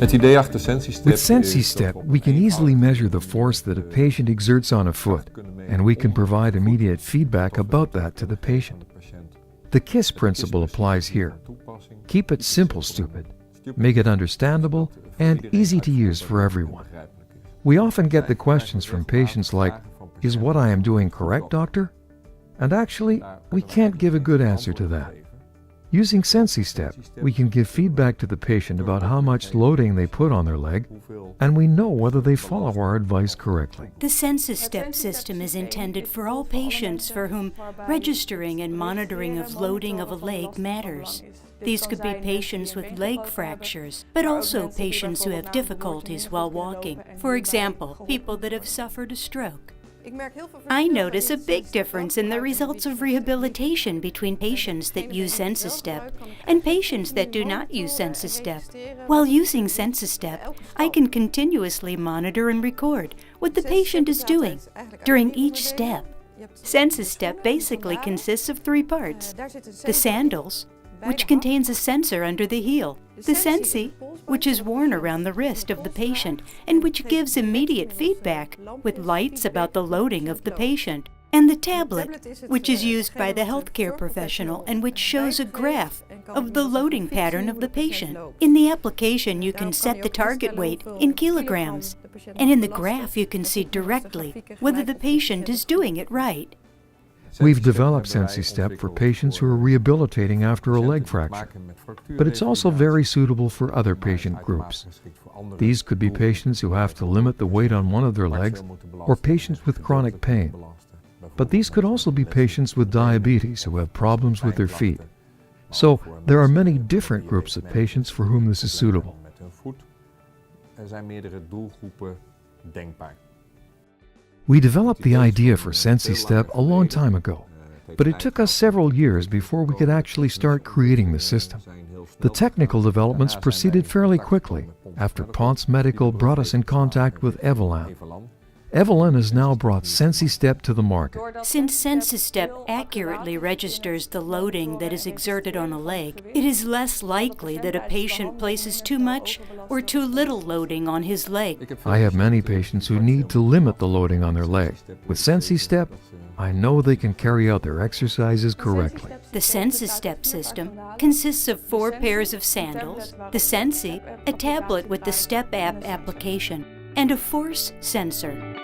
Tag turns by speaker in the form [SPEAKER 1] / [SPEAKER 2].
[SPEAKER 1] With Sensistep, we can easily measure the force that a patient exerts on a foot, and we can provide immediate feedback about that to the patient. The KISS principle applies here. Keep it simple, stupid. Make it understandable and easy to use for everyone. We often get the questions from patients like, "Is what I am doing correct, doctor?" And actually, we can't give a good answer to that. Using Sensistep, we can give feedback to the patient about how much loading they put on their leg, and we know whether they follow our advice correctly.
[SPEAKER 2] The Sensistep system is intended for all patients for whom registering and monitoring of loading of a leg matters. These could be patients with leg fractures, but also patients who have difficulties while walking. For example, people that have suffered a stroke. I notice a big difference in the results of rehabilitation between patients that use Sensistep and patients that do not use Sensistep. While using Sensistep, I can continuously monitor and record what the patient is doing during each step. Sensistep basically consists of 3 parts: the sandals, which contains a sensor under the heel, the Sensi, which is worn around the wrist of the patient and which gives immediate feedback with lights about the loading of the patient, and the tablet, which is used by the healthcare professional and which shows a graph of the loading pattern of the patient. In the application, you can set the target weight in kilograms, and in the graph you can see directly whether the patient is doing it right.
[SPEAKER 1] We've developed Sensistep for patients who are rehabilitating after a leg fracture, but it's also very suitable for other patient groups. These could be patients who have to limit the weight on one of their legs, or patients with chronic pain. But these could also be patients with diabetes who have problems with their feet. So there are many different groups of patients for whom this is suitable. We developed the idea for Sensistep a long time ago, but it took us several years before we could actually start creating the system. The technical developments proceeded fairly quickly after Pontes Medical brought us in contact with Evalan. Evalan has now brought Sensistep to the market.
[SPEAKER 2] Since Sensistep accurately registers the loading that is exerted on a leg, it is less likely that a patient places too much or too little loading on his leg.
[SPEAKER 1] I have many patients who need to limit the loading on their leg. With Sensistep, I know they can carry out their exercises correctly.
[SPEAKER 2] The Sensistep system consists of 4 pairs of sandals, the Sensi, a tablet with the Step app application, and a force sensor.